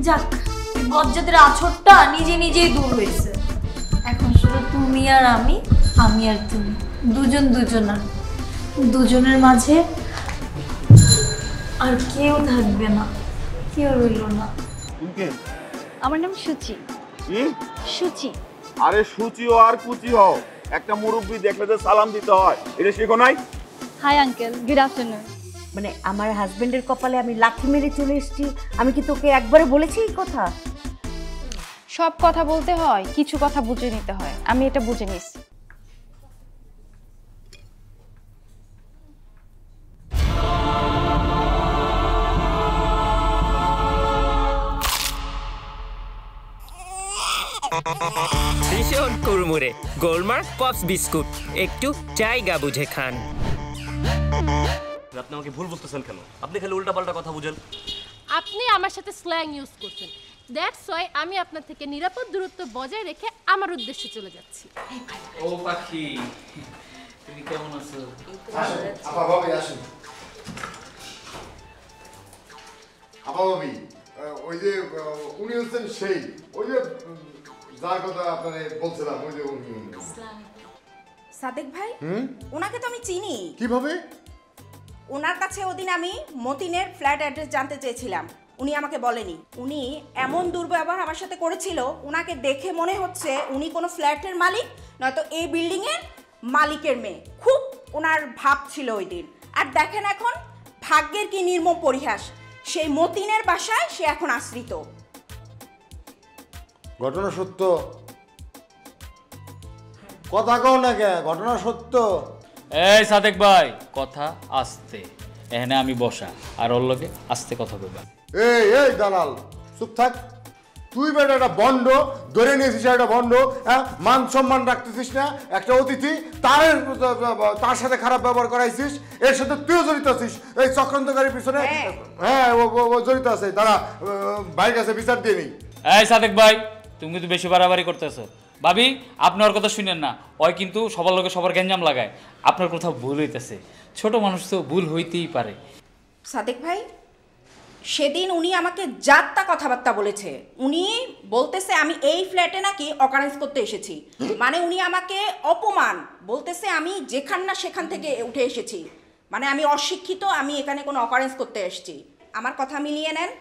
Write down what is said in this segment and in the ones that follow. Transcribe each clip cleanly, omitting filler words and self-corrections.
যাক, বজ্জাতের আছরটা নিজে নিজেই দূর হয়েছে। এখন শুধু তুমি আর আমি, আমি আর তুমি, দুজন দুজনার, দুজনের মাঝে আর কেউ থাকবে না, কেউ রইল না। আমার নাম সুচি। সুচি। আরে সুচি ও আর কুচি হও, একটা মুরব্বি দেখলে তো সালাম দিতে হয়, এটা শেখো নাই? Hi uncle, good afternoon. মানে আমার হাজবেন্ডের কপালে আমি লাথি মেরে চলে এসেছি, আমি কি তোকে একবারে বলেছি এই কথা? সব কথা বলতে হয়, কিছু কথা বুঝে নিতে হয়, আমি এটা বুঝে নিছি। ভীষণ কুড়মুড়ে গোলমার্ক পপস বিস্কুট, একটু জায়গা বুঝে খান। আপনি আমাকে ভুল বুঝতেছেন কেন? আপনি খালি উল্টাপাল্টা কথা বুঝেন। আপনি আমার সাথে স্ল্যাং ইউজ করছেন, দ্যাটস ওয়াই আমি আপনার থেকে নিরাপদ দূরত্ব বজায় রেখে আমার উদ্দেশ্যে চলে যাচ্ছি। ও পাখি, তুমি কেমন আছো? আপা ভাবি আসুন। আপা ভাবি, ওই যে উনি হচ্ছেন সেই, ওই যে যার কথা আপনারে বলছিলাম, ওই যে উনি। সাদেক ভাই, ওনাকে তো আমি চিনি। কিভাবে? ওনার কাছে ওদিন আমি মতিনের ফ্ল্যাট অ্যাড্রেস জানতে চেয়েছিলাম, উনি আমাকে বলেনি। উনি এমন দুর্ব্যবহার আমার সাথে করেছিল, ওনাকে দেখে মনে হচ্ছে উনি কোনো ফ্ল্যাটের মালিক নয়তো এই বিল্ডিংয়ের মালিকের মেয়ে। খুব ওনার ভাব ছিল ওই দিন। আর দেখেন এখন ভাগ্যের কি নির্মম পরিহাস, সেই মতিনের বাসায় সে এখন আশ্রিত। ঘটনা সত্য? কথা কও না কে, ঘটনা সত্য। এই সাদেক ভাই, কথা আস্তে, এখানে আমি বসা আর ওর লগে আস্তে কথা কইবা। এই এই দালাল, চুপ থাক। তুই বেটা একটা বন্ড ধরে নিয়েছিস, একটা বন্ড, হ্যাঁ? মান সম্মান রাখতেছিস না, একটা অতিথি তার সাথে খারাপ ব্যবহার করাইছিস, এর সাথে তুইও জড়িত আছিস এই চক্রান্তকারীর পিছনে। হ্যাঁ, ও জড়িত আছে, তারা ভাইয়ের কাছে বিচার দিয়ে নেই। এই সাদেক ভাই, তুমি কিন্তু বেশি বাড়াবাড়ি করতেছো। ভাবি, আপনি ওর কথা শুনেন না, ওই কিন্তু সবার লোকে সবার গ্যাঞ্জাম লাগায়। আপনার কোথাও ভুল হইতেছে, ছোট মানুষ তো ভুল হইতেই পারে। সাদেক ভাই, সেদিন উনি আমাকে যাত্রা কথাবার্তা বলেছে। উনি বলতেছে আমি এই ফ্ল্যাটে নাকি অকারেন্স করতে এসেছি, মানে উনি আমাকে অপমান বলতেছে, আমি যেখান না সেখান থেকে উঠে এসেছি, মানে আমি অশিক্ষিত, আমি এখানে কোনো অকারেন্স করতে এসেছি। আমার কথা মিলিয়ে নেন,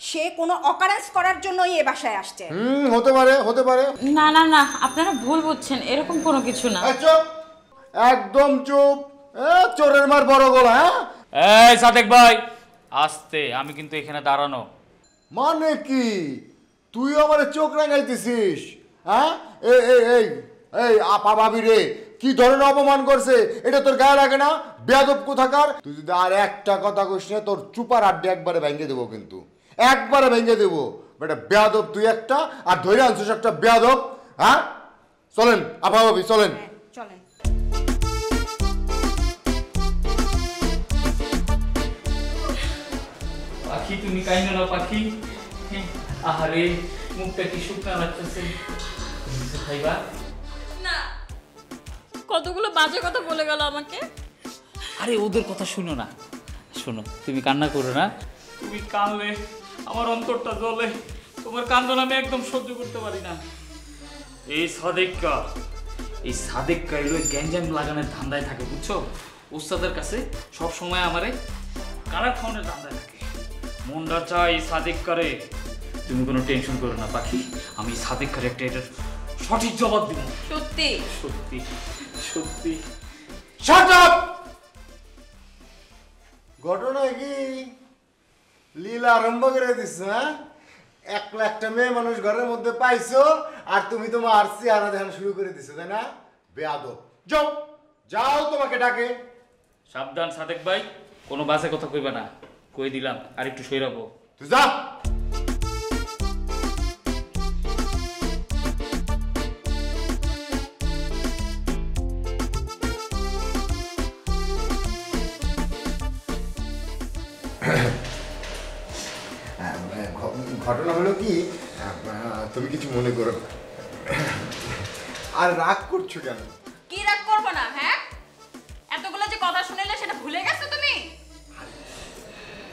সে কোনো অকারেন্স করার জন্যই এ বাসায় আসছে। হতে পারে, হতে পারে। না না না, আপনারা ভুল বুঝছেন, এরকম কোনো কিছু না। চুপ, একদম চুপ। চোরের মার বড় গলা। হ্যাঁ, এই সাদেক ভাই আস্তে, আমি কিন্তু এখানে দাঁড়ানো। মানে কি তুই আমার চোখ রাঙাইতেছিস? হ্যাঁ, এই এই এই এই আপা ভাবি রে, কি ধরনের অপমান করছে, এটা তোর গায়ে লাগে না? বেয়াদব কোথাকার। তুই যদি আর একটা কথা কইস না, তোর চুপার আড্ডি একবারে ভেঙে দেবো, কিন্তু একবারে ভেঙে দেবো। বেটা বেয়াদব তুই একটা, আর ধরে আনছিস একটা বেয়াদব। হ্যাঁ, চলেন আপা ভাবি, চলেন। চলেন। পাখি, তুমি কাইন্না না পাখি। আহারে, মুখটা কি শুকনা লাগতেছে। খাইবা না, কতগুলো বাজে কথা বলে গেল আমাকে। আরে ওদের কথা শুনো না, শোনো, তুমি কান্না করো না। তুমি কানলে আমার অন্তরটা জ্বলে, তোমার কান্দন আমি একদম সহ্য করতে পারি না। এই সাদেক্কা এলো গ্যাঞ্জাম লাগানোর ধান্দায় থাকে, বুঝছো? উস্তাদের কাছে সব সময় আমারে কারা খাওয়ানোর ধান্দায় থাকে। মনটা চাই সাদেক্কারে। তুমি কোনো টেনশন করো না পাখি, আমি সাদেক্কারে একটা এটার সঠিক জবাব দিব। সত্যি সত্যি সত্যি। Shut up! ঘটনা কি লীলা আরম্ভ করে দিচ্ছ? হ্যাঁ, একলা একটা মেয়ে মানুষ ঘরের মধ্যে পাইছো, আর তুমি তোমার আরসি আনা দেখানো শুরু করে দিছো, তাই না? বেয়াদব, যাও যাও, তোমাকে ডাকে। সাবধান সাদেক ভাই, কোনো বাজে কথা কইবা না, কই দিলাম। আর একটু সই রাখবো, তুই যা। ঘটনা হলো কি, তুমি কিছু মনে করো। আর রাগ করছো কেন? কি রাগ করবো না? হ্যাঁ, এতগুলো যে কথা শুনেলে সেটা ভুলে গেছো তুমি?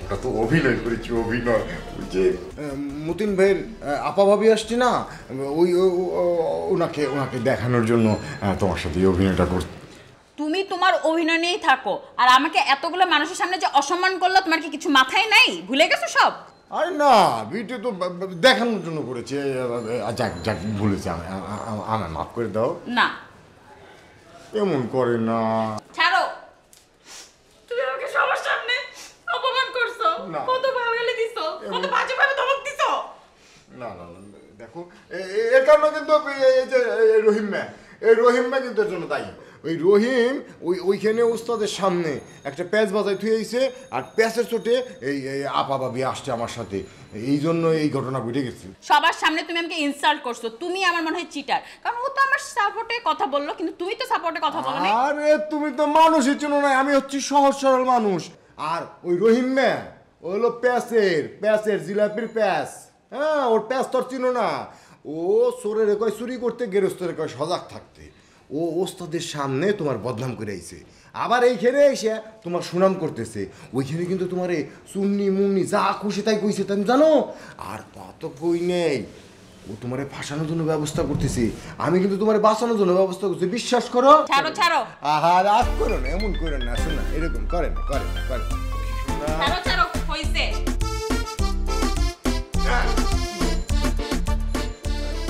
ওটা তো অভিনয় করেছি, অভিনয়। ওই যে মতিন ভাইয়ের আপা ভাবি আসছে না, ওই ওনাকে ওনাকে দেখানোর জন্য তোমার সাথে এই অভিনয়টা করতে। তুমি তোমার অভিনয় নিয়েই থাকো, আর আমাকে এতগুলো মানুষের সামনে যে অসম্মান করলো, তোমার কি কিছু মাথায় নাই? ভুলে গেছো সব? আরে না, ভিডিও তো দেখানোর জন্য করেছে। যাক যাক, ভুলেছে, আমায় মাফ করে দাও। না, এমন করে না। ছাড়ো। তুমি আমাকে সবার সামনে অপমান করছো, কত গালি দিছো, কত বাজে ভাবে ধমক দিছো। না না না, দেখো এর কারণে কিন্তু এই যে রহিম ম্যা কিন্তু এর জন্য দায়ী। ওই রহিম ওইখানে উস্তাদের সামনে একটা প্যাচ বাজায় থুয়েছে, আর প্যাচের চোটে এই আপা ভাবি আসছে আমার সাথে, এই জন্য এই ঘটনা ঘটে গেছে। সবার সামনে তুমি আমাকে ইনসাল্ট করছো, তুমি আমার মনে হয় চিটার, কারণ ও তো আমার সাপোর্টে কথা বললো, কিন্তু তুমি তো সাপোর্টে কথা বলো না। আরে তুমি তো মানুষই চিনো না, আমি হচ্ছি সহজ সরল মানুষ। আর ওই রহিম ম্যা ও হলো প্যাচের জিলাপির প্যাচ। হ্যাঁ, ওর প্যাচ তোর চিনো না। ও চোরের কয় চুরি করতে, গেরস্তের কয় সজাগ থাকতে। ও ওস্তাদের সামনে তোমার বদনাম করে আইছে, আবার এইখানে এসে তোমার সুনাম করতেছে। ওইখানে কিন্তু তোমার চুন্নি মুন্নি যা খুশি তাই কইছে, তুমি জানো। আর তা তো কই নেই, ও তোমারে ফাঁসানোর জন্য ব্যবস্থা করতেছে, আমি কিন্তু তোমারে বাঁচানোর জন্য ব্যবস্থা করছি, বিশ্বাস করো। ছাড়ো ছাড়ো। আহা, রাগ করো না, এমন করো না, শোনা এরকম করেন করেন করেন। ছাড়ো ছাড়ো, হইছে।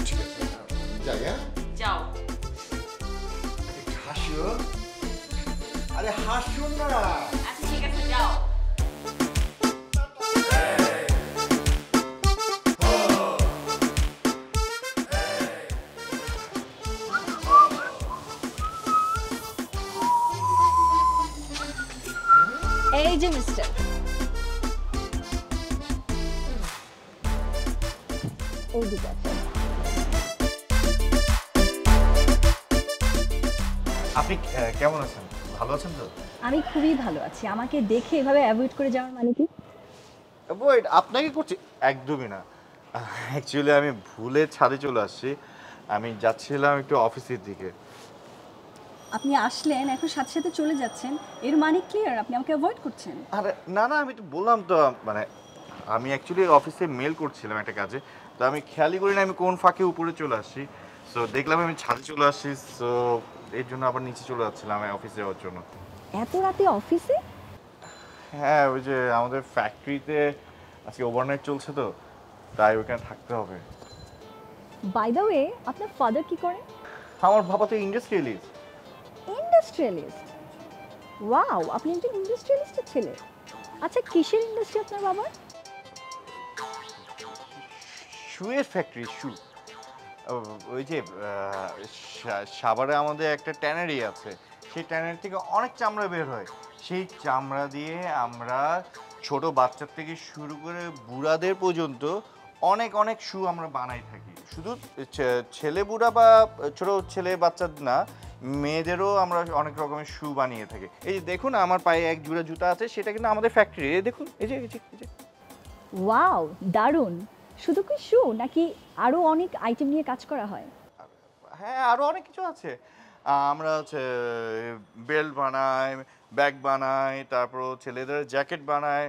ঠিক আছে, যাই। হ্যাঁ, যাও। হাসো, আরে হাসো না। আচ্ছা ঠিক আছে, যাও। এই যে মিস্টার, ওদিকে আসেন। আপনি কেমন আছেন? ভালো আছেন তো? আমি খুবই ভালো আছি। আমাকে দেখে এভাবে অ্যাভয়েড করে যাওয়ার মানে কি? অ্যাভয়েড আপনাকে করছি? একদমই না। অ্যাকচুয়ালি আমি ভুলে ছাদে চলে আসছি। আমি যাচ্ছিলাম একটু অফিসের দিকে। আপনি আসলেন, এখন সাথে সাথে চলে যাচ্ছেন, এর মানে ক্লিয়ার আপনি আমাকে অ্যাভয়েড করছেন। আরে না না, আমি তো বললাম তো, মানে আমি অ্যাকচুয়ালি অফিসে মেল করছিলাম একটা কাজে, তো আমি খেয়ালই করি না আমি কোন ফাঁকে উপরে চলে আসছি। সো দেখলাম আমি ছাদে চলে আসছি, সো এর জন্য আবার নিচে চলে যাচ্ছিলাম অফিসে যাওয়ার জন্য। এত রাতে অফিসে? হ্যাঁ, ওই যে আমাদের ফ্যাক্টরিতে আজকে ওভারনাইট চলছে, তো তাই ওখানে থাকতে হবে। বাই দ্য ওয়ে, আপনার ফাদার কি করে? আমার বাবা তো ইন্ডাস্ট্রিয়ালিস্ট। ইন্ডাস্ট্রিয়ালিস্ট? ওয়াও, আপনি একজন ইন্ডাস্ট্রিয়ালিস্টের ছেলে। আচ্ছা, কিসের ইন্ডাস্ট্রি আপনার বাবার? শুয়ের ফ্যাক্টরি, শু। ওই যে সাভারে আমাদের একটা ট্যানারি আছে, সেই ট্যানারি থেকে অনেক চামড়া বের হয়, সেই চামড়া দিয়ে আমরা ছোট বাচ্চার থেকে শুরু করে বুড়াদের পর্যন্ত অনেক অনেক শু আমরা বানাই থাকি। শুধু ছেলে বুড়া বা ছোট ছেলে বাচ্চা না, মেয়েদেরও আমরা অনেক রকমের শু বানিয়ে থাকি। এই যে দেখুন, আমার পায়ে এক জোড়া জুতা আছে, সেটা কিন্তু আমাদের ফ্যাক্টরি। এই দেখুন, এই যে। ওয়াও, দারুণ। শুধু কি শু নাকি আরো অনেক আইটেম নিয়ে কাজ করা হয়? হ্যাঁ, আরো অনেক কিছু আছে। আমরা হচ্ছে বেল্ট বানাই, ব্যাগ বানাই, তারপর ছেলেদের জ্যাকেট বানাই,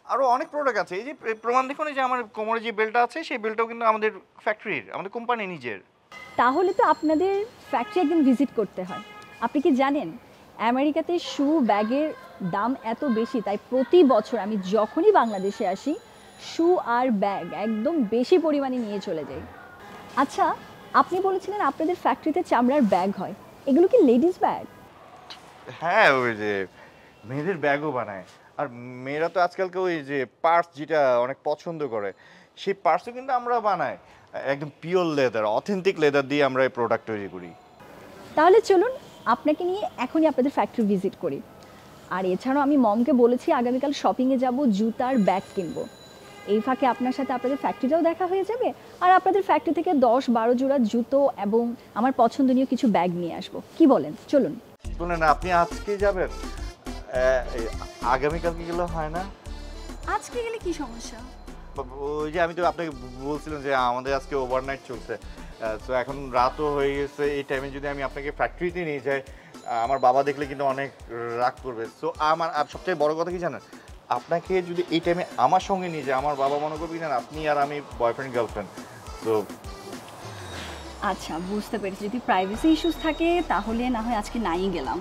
আরো অনেক প্রোডাক্ট আছে। এই যে প্রমাণ দেখুন, এই যে আমার কোমরে যে বেল্টটা আছে, সেই বেল্টটাও কিন্তু আমাদের ফ্যাক্টরির, আমাদের কোম্পানি নিজের। তাহলে তো আপনাদের ফ্যাক্টরি একদিন ভিজিট করতে হয়। আপনি কি জানেন আমেরিকাতে শু ব্যাগের দাম এত বেশি, তাই প্রতি বছর আমি যখনই বাংলাদেশে আসি শু আর ব্যাগ একদম বেশি পরিমাণে নিয়ে চলে যাই। আচ্ছা, আপনি বলেছিলেন আপনাদের ফ্যাক্টরিতে চামড়ার ব্যাগ হয়, এগুলো কি লেডিস ব্যাগ? হ্যাঁ, ওই যে মেয়েদের ব্যাগও বানায়। আর মেয়েরা তো আজকালকে ওই যে পার্স যেটা অনেক পছন্দ করে, সেই পার্সও কিন্তু আমরা বানাই, একদম পিওর লেদার, অথেন্টিক লেদার দিয়ে আমরা এই প্রোডাক্ট তৈরি করি। তাহলে চলুন আপনাকে নিয়ে এখনই আপনাদের ফ্যাক্টরি ভিজিট করি। আর এছাড়াও আমি মমকে বলেছি আগামীকাল শপিংয়ে যাব, জুতার ব্যাগ কিনবো। এই ফাঁকে আপনার সাথে আপনাদের ফ্যাক্টরিটাও দেখা হয়ে যাবে, আর আপনাদের ফ্যাক্টরি থেকে 10-12 জোড়া জুতো এবং আমার পছন্দনীয় কিছু ব্যাগ নিয়ে আসবো। কি বলেন, চলুন। শুনুন, আপনি আজকে যাবেন? আগামীকালকে গেলে হয় না? আজকে গেলে কি সমস্যা? ওই যে আমি তো আপনাকে বলছিলাম যে আমাদের আজকে ওভারনাইট চলছে, তো এখন রাতও হয়ে গেছে। এই টাইমে যদি আমি আপনাকে ফ্যাক্টরিতে নিয়ে যাই, আমার বাবা দেখলে কিন্তু অনেক রাগ করবে। সো আমার সবচেয়ে বড় কথা কি জানেন, আপনাকে যদি এই টাইমে আমার সঙ্গে নিয়ে যায় আমার বাবা মনে করবি না আপনি আর আমি বয়ফ্রেন্ড গার্লফ্রেন্ড। তো আচ্ছা বুঝতে পেরেছি, যদি প্রাইভেসি ইস্যুস থাকে তাহলে না হয় আজকে নাই গেলাম।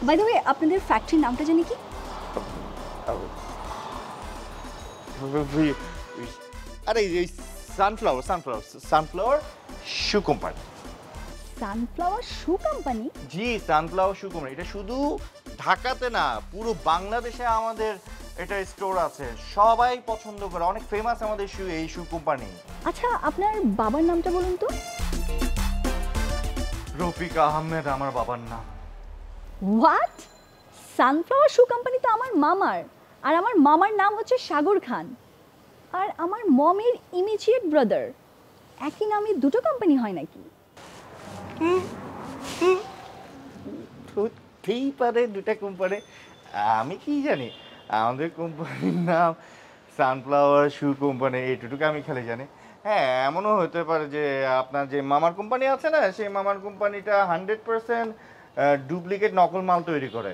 বাই দ্য ওয়ে আপনাদের ফ্যাক্টরির নামটা জানি কি? আরে এই সানফ্লাওয়ার শু কোম্পানি। সানফ্লাওয়ার শু কোম্পানি? জি, সানফ্লাওয়ার শু কোম্পানি। এটা শুধু ঢাকাতে না, পুরো বাংলাদেশে আমাদের এটা স্টোর আছে, সবাই পছন্দ করে, অনেক ফেমাস আমাদের এই শু কোম্পানি। আচ্ছা আপনার বাবার নামটা বলুন তো। রফিক আহমেদ আমার বাবার নাম। হোয়াট? সানফ্লাওয়ার শু কোম্পানি তো আমার মামার, আর আমার মামার নাম হচ্ছে সাগর খান, আর আমার মমের ইমিডিয়েট ব্রাদার। একই নামে দুটো কোম্পানি হয় নাকি? হতেই পারে দুটা কোম্পানি, আমি কি জানি। আমাদের কোম্পানির নাম সানফ্লাওয়ার শু কোম্পানি, এইটুকু আমি খালি জানি। হ্যাঁ, এমনও হতে পারে যে আপনার যে মামার কোম্পানি আছে না, সেই মামার কোম্পানিটা 100% ডুপ্লিকেট নকল মাল তৈরি করে।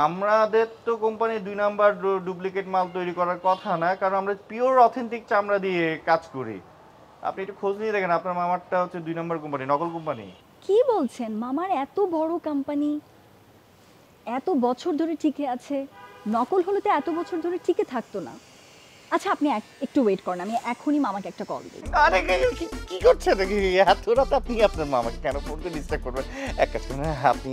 আমাদের তো কোম্পানি 2 নাম্বার ডুপ্লিকেট মাল তৈরি করার কথা না, কারণ আমরা পিওর অথেন্টিক চামড়া দিয়ে কাজ করি। আপনি একটু খোঁজ নিয়ে দেখেন, আপনার মামারটা হচ্ছে 2 নাম্বার কোম্পানি, নকল কোম্পানি। কি বলছেন? মামার এত বড় কোম্পানি এত বছর ধরে টিকে আছে, নকল হলে তো এত বছর ধরে টিকে থাকতো না। আচ্ছা আপনি একটু ওয়েট করেন, আমি এখনই মামাকে একটা কল দিই। আরে কি করছেন নাকি এত রাত? আপনি আপনার মামাকে কেন ফোন করে ডিস্টার্ব করবেন? এক কাজ করুন, আপনি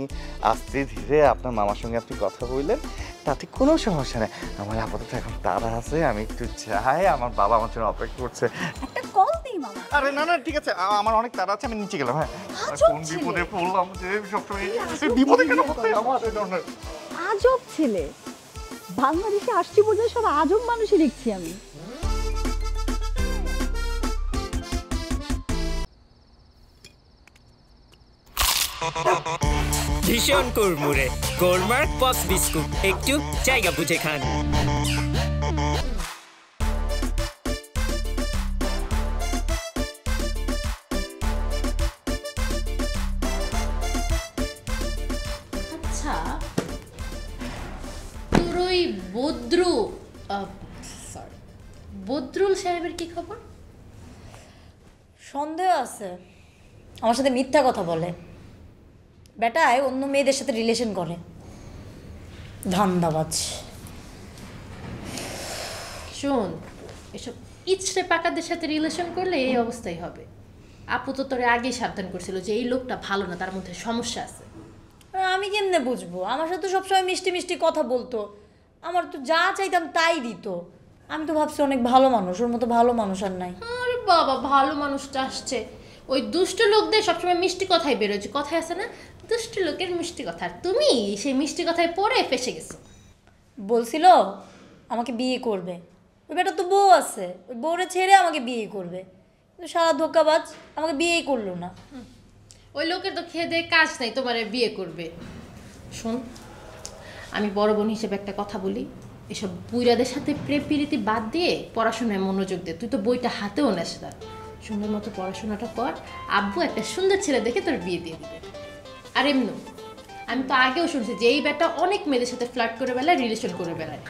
আস্তে ধীরে আপনার মামার সঙ্গে আপনি কথা বললেন, তাতে কোনো সমস্যা নেই। আমার আপাতত এখন তাড়া আছে, আমি একটু যাই, আমার বাবা আমার জন্য অপেক্ষা করছে। একটা কল দিই মামা। আরে না না ঠিক আছে, আমার অনেক তাড়া আছে, আমি নিচে গেলাম। হ্যাঁ, কোন বিপদে পড়লাম যে সবসময় বিপদে কেন পড়তে আমার এই ধরনের। আজব ছেলে, বাংলাদেশে আসছি বলতে সব আজব মানুষই দেখছি আমি। ভীষণ কুড়মুড়ে গোলমার্ক পপস বিস্কুট, একটু জায়গা বুঝে খান। আচ্ছা, তোর ওই বদরুল সাহেবের কি খবর? সন্দেহ আছে, আমার সাথে মিথ্যা কথা বলে, বেটায় অন্য মেয়েদের সাথে রিলেশন করে, ধান্দাবাজ। শোন, এসব ইচড়ে পাকাদের সাথে রিলেশন করলে এই অবস্থাই হবে। আপু তো তোরে আগেই সাবধান করছিল যে এই লোকটা ভালো না, তার মধ্যে সমস্যা আছে। আমি কেমনে বুঝবো? আমার সাথে তো সবসময় মিষ্টি মিষ্টি কথা বলতো, আমার তো যা চাইতাম তাই দিত। আমি তো ভাবছি অনেক ভালো মানুষ, ওর মতো ভালো মানুষ আর নাই। আরে বাবা, ভালো মানুষটা আসছে। ওই দুষ্ট লোকদের সবসময় মিষ্টি কথাই বেরোচ্ছে, কথায় আছে না, দুষ্ট লোকের মিষ্টি কথা। তুমি সেই মিষ্টি কথায় পড়ে ফেসে গেছো। বলছিল আমাকে বিয়ে করবে, ওই বেটা তো বউ আছে, ওই বউরে ছেড়ে আমাকে বিয়ে করবে, কিন্তু সারা ধোকাবাজ আমাকে বিয়েই করলো না। ওই লোকের তো খেয়ে দিয়ে কাজ নাই, তোমারে বিয়ে করবে। শোন, আমি বড় বোন হিসেবে একটা কথা বলি, এসব বুইরাদের সাথে প্রেম প্রীতি বাদ দিয়ে পড়াশোনায় মনোযোগ দে। তুই তো বইটা হাতেও নেস না, সুন্দর মতো পড়াশোনাটা কর, আব্বু একটা সুন্দর ছেলে দেখে তোর বিয়ে দিয়ে দিবে। আর এমনি আমি তো আগেও শুনছি যে এই ব্যাটা অনেক মেয়েদের সাথে ফ্লার্ট করে বেড়ায়, রিলেশন করে বেড়ায়।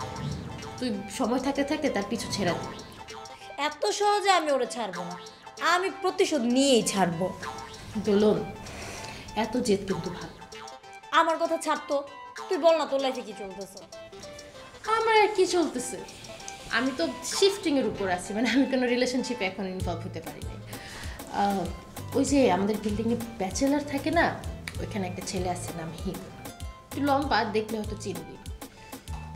তুই সময় থাকতে থাকতে তার পিছু ছেড়ে দিবি। এত সহজে আমি ওরা ছাড়বো না, আমি প্রতিশোধ নিয়েই ছাড়বো। দোলন, এত জেদ কিন্তু ভালো। আমার কথা ছাড়তো, তুই বল না তোর লাইফে কি চলতেছে? আমার আর কি চলতেছে, আমি তো শিফটিংয়ের উপর আছি, মানে আমি কোনো রিলেশনশিপে এখন ইনভলভ হতে পারি নাই। ওই যে আমাদের বিল্ডিংয়ে ব্যাচেলার থাকে না, ওইখানে একটা ছেলে আছে, নাম হিম, একটু লম্বা, দেখলে হয়তো চিনবি।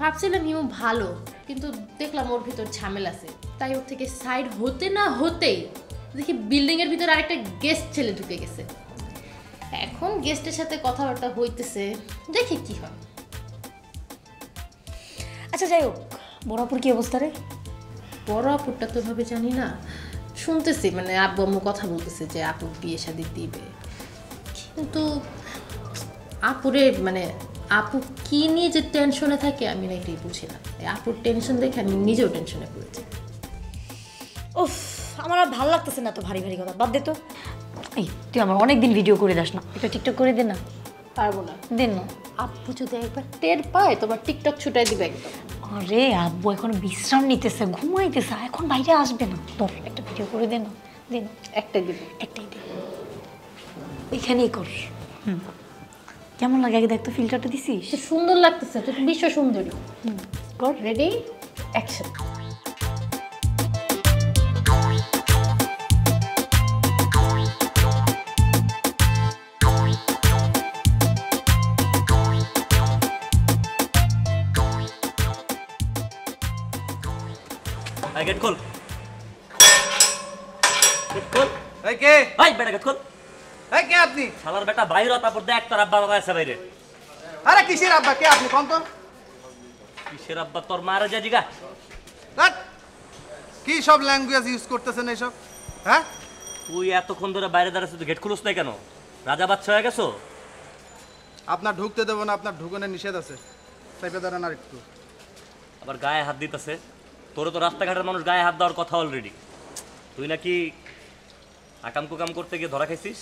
ভাবছিলাম হিমু ভালো, কিন্তু দেখলাম ওর ভিতর ঝামেলা আছে, তাই ওর থেকে সাইড হতে না হতেই দেখি বিল্ডিংয়ের ভিতর আরেকটা গেস্ট ছেলে ঢুকে গেছে। এখন গেস্টের সাথে কথাবার্তা হইতেছে, দেখি কি হয়। আচ্ছা যাই হোক, বড়াপুর কি অবস্থা রে? বড় আপুরটা তো ভাবে জানি না, শুনতেছি মানে আব্বু আম্মু কথা বলতেছে যে আপুর বিয়ে শাদী দিবে, কিন্তু আপুরে মানে আপু কি নিয়ে যে টেনশনে থাকে আমি না এটাই বুঝি না। আপুর টেনশন দেখে আমি নিজেও টেনশনে পড়েছি। উফ, আমার আর ভালো লাগতেছে না তো ভারী ভারী কথা, বাদ দে তো। এই তুই আমার অনেকদিন ভিডিও করে দাস না, এটা টিকটক করে দে না। পারবো না, দেন না। আব্বু যদি একবার টের পায় তোমার টিকটক ছুটাই দিবে একদম। আরে আব্বু এখন বিশ্রাম নিতেছে, ঘুমাইতেছে, এখন বাইরে আসবে না। তোর একটা ভিডিও করে দে না, দে না। একটাই দিব। একটাই দে, ওইখানেই কর। কেমন লাগে আগে দেখ তো, ফিল্টারটা দিছিস? সুন্দর লাগতেছে, তুই বিশ্ব সুন্দরী। কর, রেডি, অ্যাকশন। গেট খোল, গেট খোল। এই কে? ভাই বেটা গেট খোল। এই কে আপনি? শালার বেটা বাইরে, তারপর দেখ তোর আব্বা বাবা আছে বাইরে। আরে কিসের আব্বা? কে আপনি কোন তো? কিসের আব্বা? তোর মারা যা জিগা। ধ্যাৎ, কি সব ল্যাঙ্গুয়েজ ইউজ করতেছেন এইসব? হ্যাঁ, তুই এতক্ষণ ধরে বাইরে দাঁড়াছিস, তুই গেট খুলছ না কেন? রাজা বাচ্চা হয়ে গেছো? আপনার ঢুকতে দেবো না, আপনার ঢুকনে নিষেধ আছে। চাইপে দাঁড়ান আর একটু। আবার গায়ে হাত দিতেছে। তোর তো রাস্তাঘাটের মানুষ গায়ে হাত দেওয়ার কথা অলরেডি। তুই নাকি আকাম কুকাম করতে গিয়ে ধরা খাইছিস?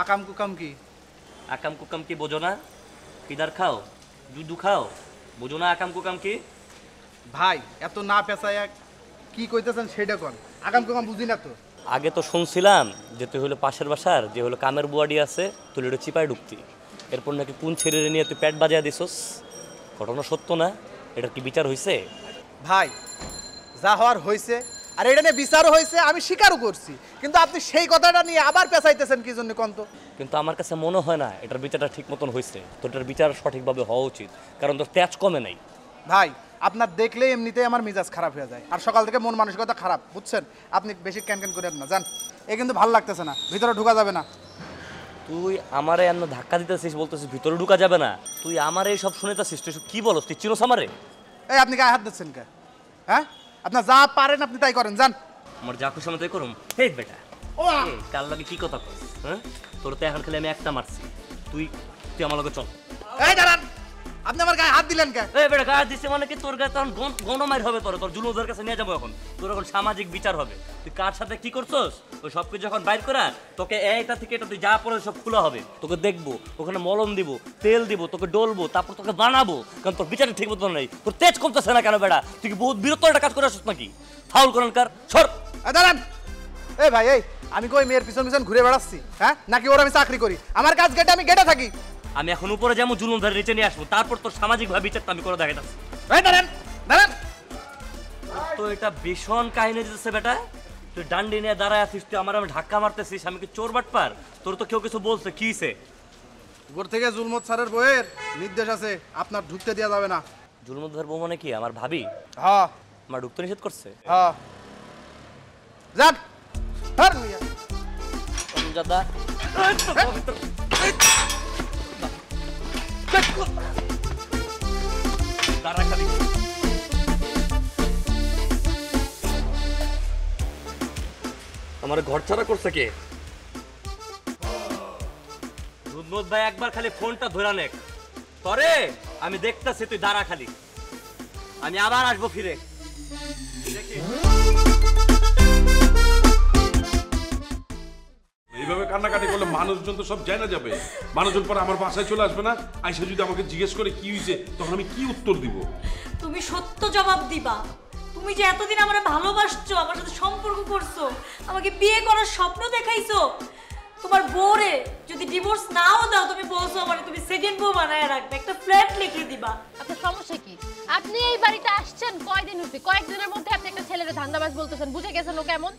আকাম কুকাম কি? আকাম কুকাম কি বোঝো না? কিদার খাও, জুদু খাও, বোঝো না আকাম কুকাম কি? ভাই এত না পেঁচায় কি কইতেছেন সেটা কোন। আকাম কুকাম বুঝি না তো। আগে তো শুনছিলাম যে তুই হলো পাশের বাসার যে হলো কামের বুয়াডি আছে, তুই এটা চিপায় ঢুকতি। এরপর নাকি কোন ছেড়ে নিয়ে তুই পেট বাজিয়ে দিছস। ঘটনা সত্য না? এটা কি বিচার হয়েছে? ভাই যা হওয়ার হয়েছে, আর এটা নিয়ে বিচারও হয়েছে, আমি স্বীকারও করছি। কিন্তু আপনি সেই কথাটা নিয়ে আবার পেঁচাইতেছেন কি জন্য কোন তো? কিন্তু আমার কাছে মনে হয় না এটার বিচারটা ঠিক মতন হয়েছে। তোর এটার বিচার সঠিকভাবে হওয়া উচিত, কারণ তোর তেজ কমে নাই। ভাই আপনার দেখলে এমনিতেই আমার মেজাজ খারাপ হয়ে যায়, আর সকাল থেকে মন মানসিকতা খারাপ, বুঝছেন? আপনি বেশি ক্যান করেন না, যান। এ কিন্তু ভালো লাগতেছে না, ভিতরে ঢোকা যাবে না। তুই আমারে এমন ধাক্কা দিতেছিস, বলতেছিস ভিতরে ঢুকা যাবে না। তুই আমার এই সব শুনেতেছিস, তুই কি বলস? তুই চিনোস আমারে? এই আপনি গায়ে হাত দিচ্ছেন কে? হ্যাঁ, আপনার যা পারেন আপনি তাই করেন, যান। আমার যা খুশি আমি তাই করুম। হেই বেটা, কার লাগে কি কথা কস? হ্যাঁ, তোর তো এখন খালি আমি একটা মারছি। তুই তুই আমার লগে চল। এই দাঁড়ান, আপনি আমার গায়ে হাত দিলেন কে? এই বেটা গায়ে দিছে মানে কি? তোর গায়ে তখন গণমাইর হবে। তোর জুলুমদের কাছে নিয়ে যাবো এখন। তোর এখন সামাজিক বিচার হবে। তুই কার সাথে কি করছস ওই সব কিছু যখন বাইর করা, তোকে এইটা থেকে এটা তুই যা পরে সব খোলা হবে। তোকে দেখবো, ওখানে মলম দিব, তেল দিব, তোকে ডলবো, তারপর তোকে বানাবো। কারণ তোর বিচারটা ঠিক মতো নেই। তোর তেজ কমতেছে না কেন বেটা? তুই কি বহুত বিরক্ত একটা কাজ করে আসছিস নাকি? ফাউল করেন কার সর। দাঁড়ান। এই ভাই, এই আমি কই মেয়ের পিছন পিছন ঘুরে বেড়াচ্ছি? হ্যাঁ, নাকি ওর আমি চাকরি করি? আমার কাজ গেটে, আমি গেটে থাকি। আমি এখন উপরে যেমন জুলুম ধরে নিচে নিয়ে আসবো, তারপর তোর সামাজিক ভাবে বিচারটা আমি করে দেখাইতাছি। এই দাঁড়ান, দাঁড়ান। তো এটা ভীষণ কাহিনী দিতেছে বেটা। তুই ডান্ডি নিয়ে দাঁড়ায় আছিস, তুই আমার আমি ধাক্কা মারতেছিস। আমি কি চোর বাটপার? তোর তো কেউ কিছু বলছে, কি হইছে? উপর থেকে জুলমত স্যারের বইয়ের নির্দেশ আছে, আপনার ঢুকতে দেওয়া যাবে না। জুলমত ধর বউ মানে কি? আমার ভাবি? হ্যাঁ। আমার ঢুকতে নিষেধ করছে? হ্যাঁ। যান। হর মিয়া জাদা দাঁড়া খালি। আমার ঘর ছাড়া করছে কে? দুধমত ভাই একবার খালি ফোনটা ধরা নেক। তরে আমি দেখতেছি, তুই দাঁড়া খালি। আমি আবার আসবো ফিরে। এইভাবে কান্নাকাটি করলে মানুষজন তো সব জানা যাবে। মানুষজন পরে আমার বাসায় চলে আসবে না? আইসা যদি আমাকে জিজ্ঞেস করে কি হয়েছে, তখন আমি কি উত্তর দিব? তুমি সত্য জবাব দিবা। তুমি যে এতদিন আমার ভালোবাসছো, আমার সাথে সম্পর্ক করছো, আমাকে বিয়ে করার স্বপ্ন দেখাইছো, তোমার বউরে যদি ডিভোর্স নাও দাও, তুমি বলছো আমার তুমি সেকেন্ড বউ বানায় রাখবে, একটা ফ্ল্যাট লিখে দিবা। আপনার সমস্যা কি? আপনি এই বাড়িতে আসছেন কয়দিন হচ্ছে? কয়েকদিনের মধ্যে আপনি একটা ছেলের ধান্দাবাজ বলতেছেন, বুঝে গেছেন ও কেমন?